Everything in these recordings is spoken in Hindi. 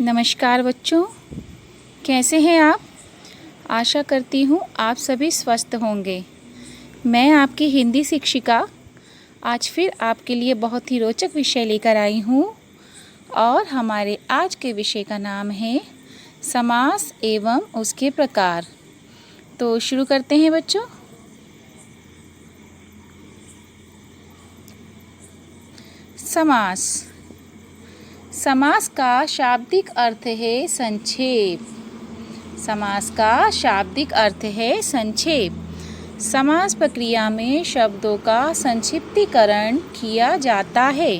नमस्कार बच्चों, कैसे हैं आप। आशा करती हूँ आप सभी स्वस्थ होंगे। मैं आपकी हिंदी शिक्षिका आज फिर आपके लिए बहुत ही रोचक विषय लेकर आई हूँ और हमारे आज के विषय का नाम है समास एवं उसके प्रकार। तो शुरू करते हैं बच्चों। समास। समास का शाब्दिक अर्थ है संक्षेप। समास का शाब्दिक अर्थ है संक्षेप। समास प्रक्रिया में शब्दों का संक्षिप्तीकरण किया जाता है।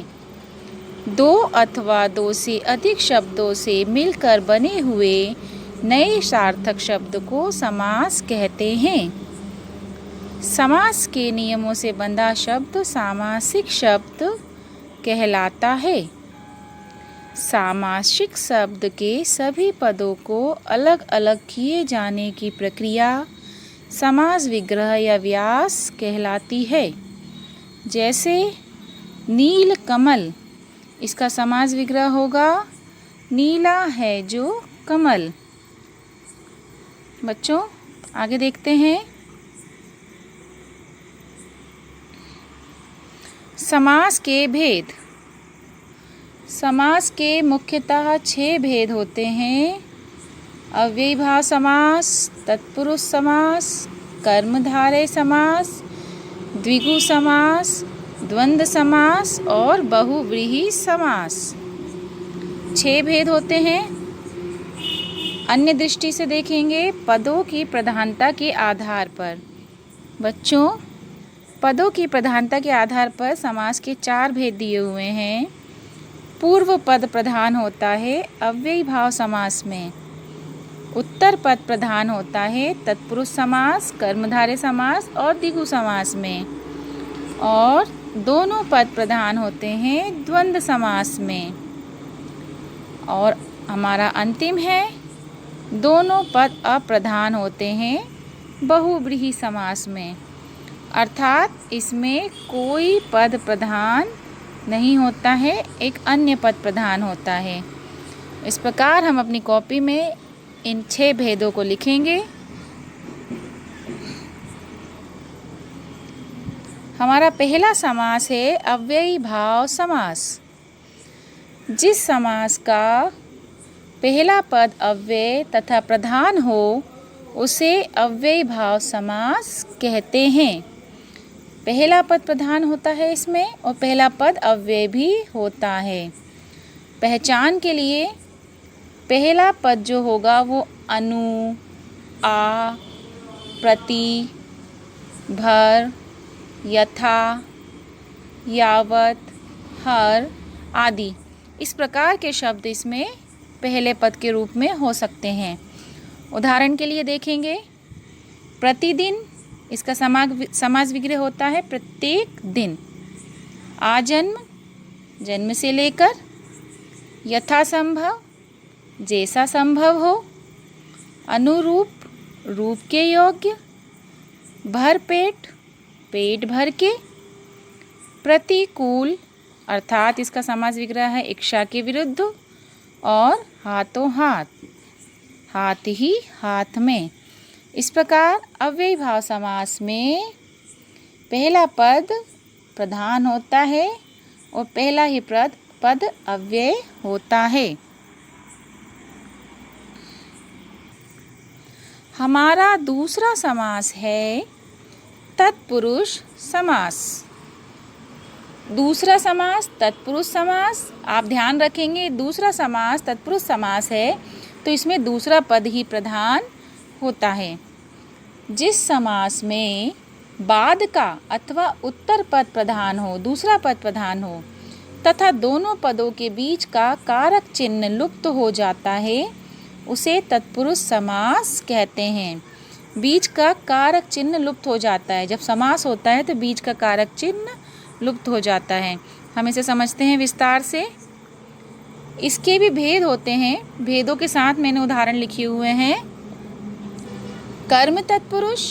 दो अथवा दो से अधिक शब्दों से मिलकर बने हुए नए सार्थक शब्द को समास कहते हैं। समास के नियमों से बंधा शब्द सामासिक शब्द कहलाता है। सामासिक शब्द के सभी पदों को अलग अलग किए जाने की प्रक्रिया समास विग्रह या व्यास कहलाती है। जैसे नील कमल, इसका समास विग्रह होगा नीला है जो कमल। बच्चों आगे देखते हैं। समास के भेद। समास के मुख्यतः 6 भेद होते हैं। अव्ययीभाव समास, तत्पुरुष समास, कर्मधारय समास, द्विगु समास, द्वंद्व समास और बहुव्रीहि समास। 6 भेद होते हैं। अन्य दृष्टि से देखेंगे पदों की प्रधानता के आधार पर। बच्चों, पदों की प्रधानता के आधार पर समास के 4 भेद दिए हुए हैं। पूर्व पद प्रधान होता है अव्ययीभाव समास में। उत्तर पद प्रधान होता है तत्पुरुष समास, कर्मधारय समास और द्विगु समास में। और दोनों पद प्रधान होते हैं द्वंद्व समास में। और हमारा अंतिम है दोनों पद अप्रधान होते हैं बहुव्रीहि समास में। अर्थात इसमें कोई पद प्रधान नहीं होता है, एक अन्य पद प्रधान होता है। इस प्रकार हम अपनी कॉपी में इन 6 भेदों को लिखेंगे। हमारा पहला समास है अव्ययीभाव समास। जिस समास का पहला पद अव्यय तथा प्रधान हो उसे अव्ययीभाव समास कहते हैं। पहला पद प्रधान होता है इसमें और पहला पद अव्यय भी होता है। पहचान के लिए पहला पद जो होगा वो अनु, आ, प्रति, भर, यथा, यावत, हर आदि इस प्रकार के शब्द इसमें पहले पद के रूप में हो सकते हैं। उदाहरण के लिए देखेंगे प्रतिदिन, इसका समास विग्रह होता है प्रत्येक दिन। आजन्म, जन्म से लेकर। यथासंभव, जैसा संभव हो। अनुरूप, रूप के योग्य। भरपेट, पेट भर के। प्रतिकूल, अर्थात इसका समास विग्रह है इच्छा के विरुद्ध। और हाथों हाथ, हाथ ही हाथ में। इस प्रकार अव्ययीभाव समास में पहला पद प्रधान होता है और पहला ही पद अव्यय होता है। हमारा दूसरा समास है तत्पुरुष समास। दूसरा समास तत्पुरुष समास। आप ध्यान रखेंगे दूसरा समास तत्पुरुष समास है तो इसमें दूसरा पद ही प्रधान होता है। जिस समास में बाद का अथवा उत्तर पद प्रधान हो, दूसरा पद प्रधान हो तथा दोनों पदों के बीच का कारक चिन्ह लुप्त हो जाता है उसे तत्पुरुष समास कहते हैं। बीच का कारक चिन्ह लुप्त हो जाता है। जब समास होता है तो बीच का कारक चिन्ह लुप्त हो जाता है। हम इसे समझते हैं विस्तार से। इसके भी भेद होते हैं। भेदों के साथ मैंने उदाहरण लिखे हुए हैं। कर्म तत्पुरुष,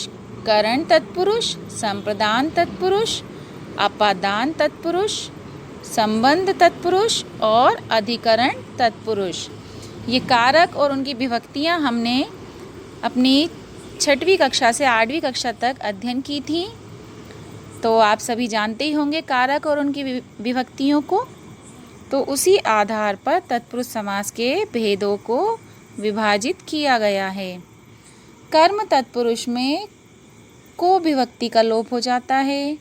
करण तत्पुरुष, संप्रदान तत्पुरुष, अपादान तत्पुरुष, संबंध तत्पुरुष और अधिकरण तत्पुरुष। ये कारक और उनकी विभक्तियाँ हमने अपनी 6वीं कक्षा से 8वीं कक्षा तक अध्ययन की थी। तो आप सभी जानते ही होंगे कारक और उनकी विभक्तियों को। तो उसी आधार पर तत्पुरुष समास के भेदों को विभाजित किया गया है। कर्म तत्पुरुष में को विभक्ति का लोप हो जाता है।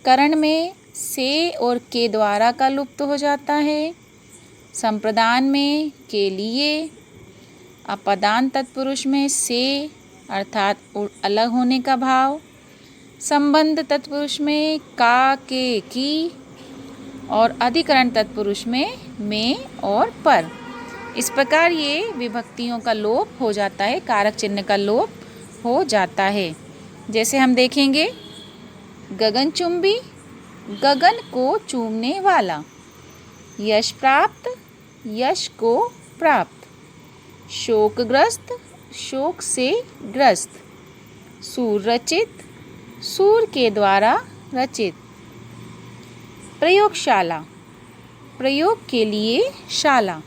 करण में से और के द्वारा का लुप्त हो जाता है। संप्रदान में के लिए। अपदान तत्पुरुष में से अर्थात अलग होने का भाव। संबंध तत्पुरुष में का, के, की और अधिकरण तत्पुरुष में और पर। इस प्रकार ये विभक्तियों का लोप हो जाता है, कारक चिन्ह का लोप हो जाता है। जैसे हम देखेंगे गगनचुंबी, गगन को चूमने वाला। यश प्राप्त, यश को प्राप्त। शोकग्रस्त, शोक से ग्रस्त। सूर रचित, सूर के द्वारा रचित। प्रयोगशाला, प्रयोग के लिए शाला।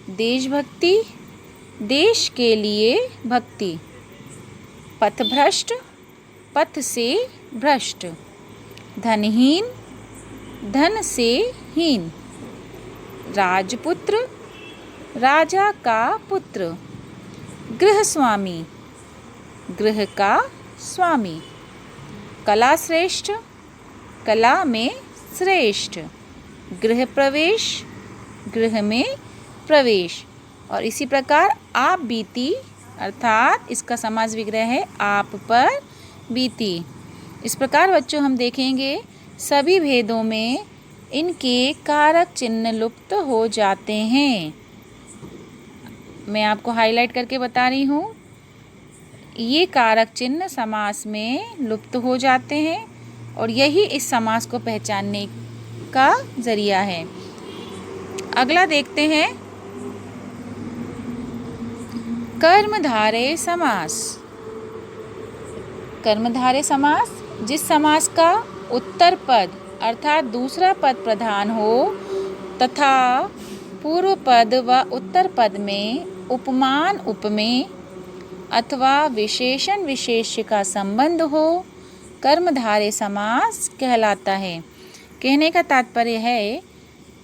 देशभक्ति, देश के लिए भक्ति। पथभ्रष्ट, पथ से भ्रष्ट। धनहीन, धन से हीन। राजपुत्र, राजा का पुत्र। गृहस्वामी, गृह का स्वामी। कला श्रेष्ठ, कला में श्रेष्ठ। गृह प्रवेश, गृह में प्रवेश। और इसी प्रकार आप बीती अर्थात इसका समास विग्रह है आप पर बीती। इस प्रकार बच्चों हम देखेंगे सभी भेदों में इनके कारक चिन्ह लुप्त हो जाते हैं। मैं आपको हाईलाइट करके बता रही हूँ, ये कारक चिन्ह समास में लुप्त हो जाते हैं और यही इस समास को पहचानने का जरिया है। अगला देखते हैं कर्मधारय समास। कर्मधारय समास जिस समास का उत्तर पद अर्थात दूसरा पद प्रधान हो तथा पूर्व पद व उत्तर पद में उपमान उपमेय अथवा विशेषण विशेष्य का संबंध हो, कर्मधारय समास कहलाता है। कहने का तात्पर्य है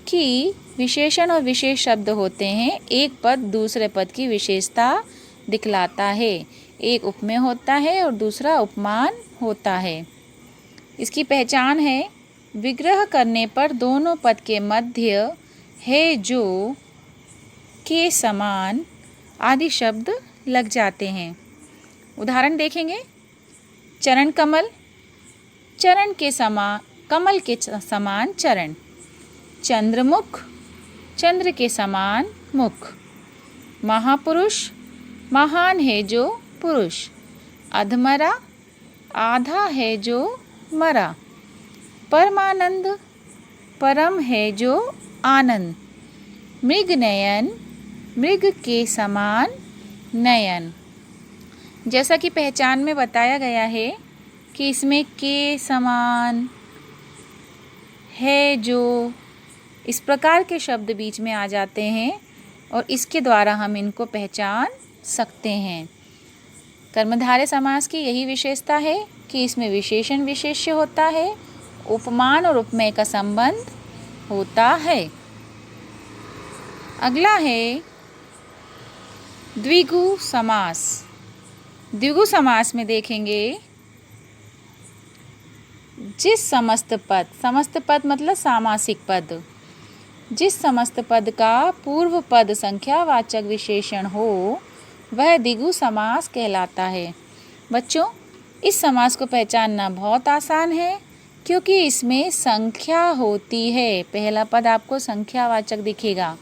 कि विशेषण और विशेष शब्द होते हैं, एक पद दूसरे पद की विशेषता दिखलाता है। एक उपमेय होता है और दूसरा उपमान होता है। इसकी पहचान है विग्रह करने पर दोनों पद के मध्य है जो, के समान आदि शब्द लग जाते हैं। उदाहरण देखेंगे चरण कमल, चरण के समान कमल के समान चरण। चंद्रमुख, चंद्र के समान मुख। महापुरुष, महान है जो पुरुष। अधमरा, आधा है जो मरा। परमानंद, परम है जो आनंद। मृगनयन, मृग के समान नयन। जैसा कि पहचान में बताया गया है कि इसमें के समान है जो इस प्रकार के शब्द बीच में आ जाते हैं और इसके द्वारा हम इनको पहचान सकते हैं। कर्मधारय समास की यही विशेषता है कि इसमें विशेषण विशेष्य होता है, उपमान और उपमेय का संबंध होता है। अगला है द्विगु समास। द्विगु समास में देखेंगे जिस समस्त पद मतलब सामासिक पद, जिस समस्त पद का पूर्व पद संख्यावाचक विशेषण हो वह द्विगु समास कहलाता है। बच्चों इस समास को पहचानना बहुत आसान है क्योंकि इसमें संख्या होती है। पहला पद आपको संख्यावाचक दिखेगा।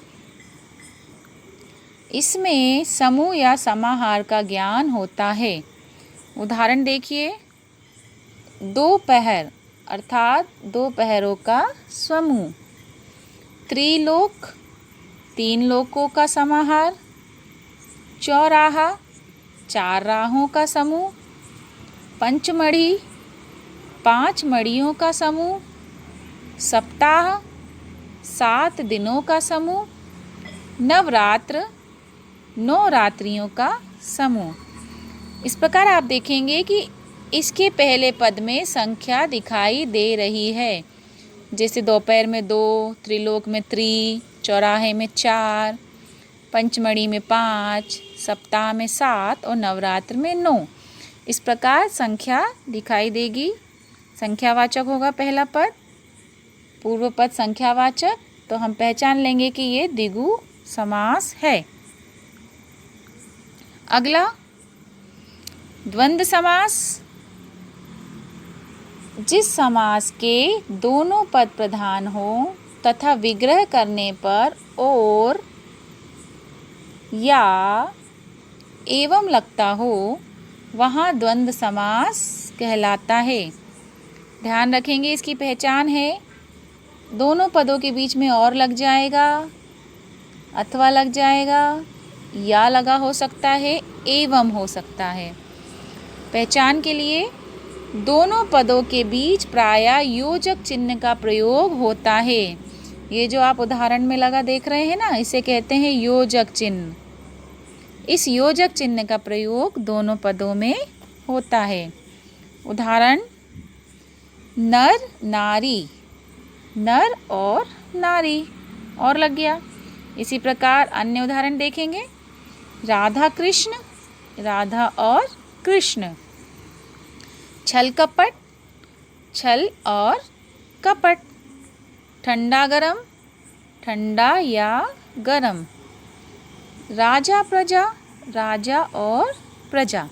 इसमें समूह या समाहार का ज्ञान होता है। उदाहरण देखिए दोपहर अर्थात दो पहरों का समूह। त्रिलोक, तीन लोकों का समाहार। चौराहा, चार राहों का समूह। पंचमढ़ी, पांच मड़ियों का समूह। सप्ताह, 7 दिनों का समूह। नवरात्र, 9 रात्रियों का समूह। इस प्रकार आप देखेंगे कि इसके पहले पद में संख्या दिखाई दे रही है, जैसे दोपहर में 2, त्रिलोक में 3, चौराहे में 4, पंचमढ़ी में 5, सप्ताह में 7 और नवरात्र में 9। इस प्रकार संख्या दिखाई देगी। संख्यावाचक होगा पहला पद, पूर्व पद संख्यावाचक, तो हम पहचान लेंगे कि ये द्विगु समास है। अगला द्वंद्व समास। जिस समास के दोनों पद प्रधान हो तथा विग्रह करने पर और या एवं लगता हो वहाँ द्वंद्व समास कहलाता है। ध्यान रखेंगे, इसकी पहचान है दोनों पदों के बीच में और लग जाएगा, अथवा लग जाएगा, या लगा हो सकता है, एवं हो सकता है। पहचान के लिए दोनों पदों के बीच प्रायः योजक चिन्ह का प्रयोग होता है। ये जो आप उदाहरण में लगा देख रहे हैं ना, इसे कहते हैं योजक चिन्ह। इस योजक चिन्ह का प्रयोग दोनों पदों में होता है। उदाहरण नर नारी, नर और नारी और लग गया। इसी प्रकार अन्य उदाहरण देखेंगे, राधा कृष्ण, राधा और कृष्ण। छल कपट, छल और कपट। ठंडा गरम, ठंडा या गरम। राजा प्रजा, राजा और प्रजा।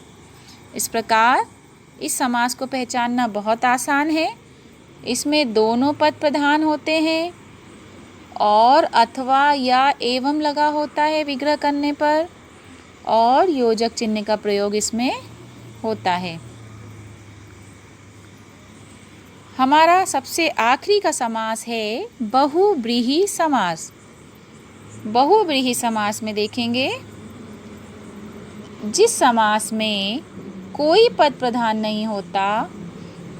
इस प्रकार इस समास को पहचानना बहुत आसान है। इसमें दोनों पद प्रधान होते हैं और अथवा या एवं लगा होता है विग्रह करने पर, और योजक चिन्ह का प्रयोग इसमें होता है। हमारा सबसे आखिरी का समास है बहुव्रीहि समास। बहुव्रीहि समास में देखेंगे, जिस समास में कोई पद प्रधान नहीं होता,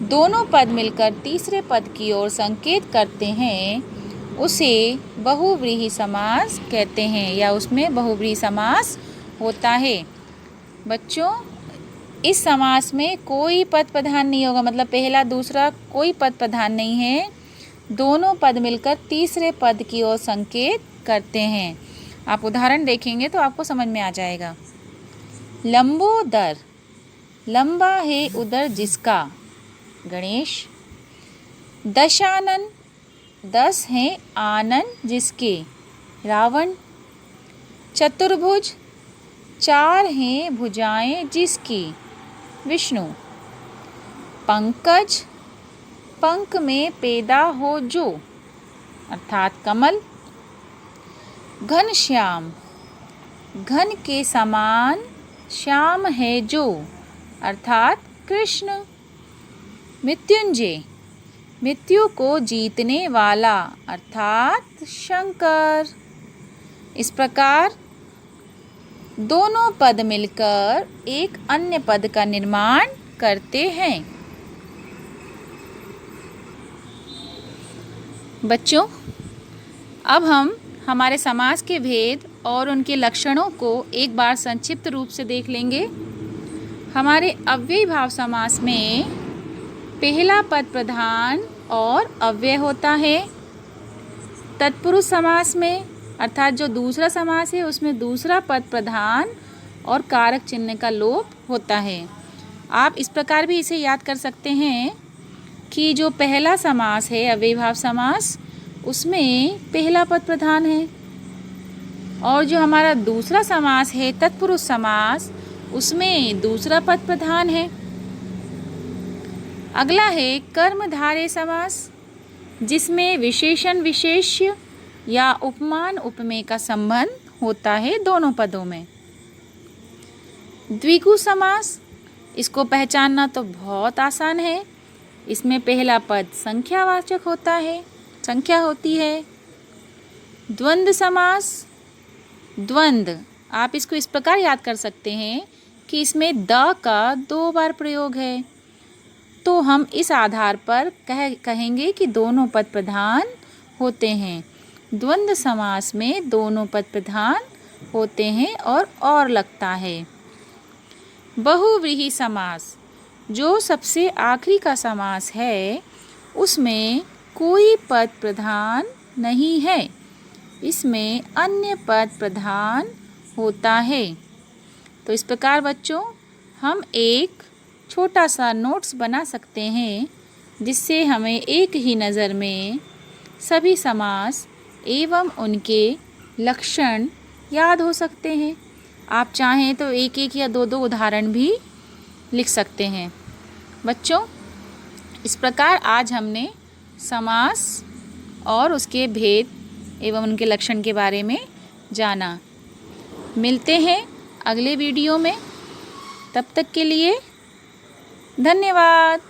दोनों पद मिलकर तीसरे पद की ओर संकेत करते हैं, उसे बहुव्रीहि समास कहते हैं, या उसमें बहुव्रीहि समास होता है। बच्चों, इस समास में कोई पद प्रधान नहीं होगा, मतलब पहला दूसरा कोई पद प्रधान नहीं है, दोनों पद मिलकर तीसरे पद की ओर संकेत करते हैं। आप उदाहरण देखेंगे तो आपको समझ में आ जाएगा। लंबोदर, लंबा है उदर जिसका, गणेश। दशानन, 10 हैं आनन जिसके, रावण। चतुर्भुज, 4 हैं भुजाएं जिसकी, विष्णु। पंकज, पंख में पैदा हो जो, अर्थात कमल। घनश्याम, घन के समान श्याम है जो, अर्थात कृष्ण। मृत्युंजय, मृत्यु को जीतने वाला, अर्थात शंकर। इस प्रकार दोनों पद मिलकर एक अन्य पद का निर्माण करते हैं। बच्चों, अब हम हमारे समास के भेद और उनके लक्षणों को एक बार संक्षिप्त रूप से देख लेंगे। हमारे अव्ययी भाव समास में पहला पद प्रधान और अव्यय होता है। तत्पुरुष समास में, अर्थात जो दूसरा समास है, उसमें दूसरा पद प्रधान और कारक चिन्ह का लोप होता है। आप इस प्रकार भी इसे याद कर सकते हैं कि जो पहला समास है अव्ययी भाव समास, उसमें पहला पद प्रधान है, और जो हमारा दूसरा समास है तत्पुरुष समास, उसमें दूसरा पद प्रधान है। अगला है कर्मधारय समास, जिसमें विशेषण विशेष्य या उपमान उपमेय का संबंध होता है दोनों पदों में। द्विगु समास, इसको पहचानना तो बहुत आसान है। इसमें पहला पद संख्यावाचक होता है, संख्या होती है। द्वंद्व समास, द्वंद्व, आप इसको इस प्रकार याद कर सकते हैं कि इसमें द का 2 बार प्रयोग है, तो हम इस आधार पर कहेंगे कि दोनों पद प्रधान होते हैं। द्वंद्व समास में दोनों पद प्रधान होते हैं और लगता है। बहुव्रीहि समास, जो सबसे आखिरी का समास है, उसमें कोई पद प्रधान नहीं है, इसमें अन्य पद प्रधान होता है। तो इस प्रकार बच्चों हम एक छोटा सा नोट्स बना सकते हैं, जिससे हमें एक ही नज़र में सभी समास एवं उनके लक्षण याद हो सकते हैं। आप चाहें तो एक एक या दो दो उदाहरण भी लिख सकते हैं। बच्चों, इस प्रकार आज हमने समास और उसके भेद एवं उनके लक्षण के बारे में जाना। मिलते हैं अगले वीडियो में, तब तक के लिए धन्यवाद।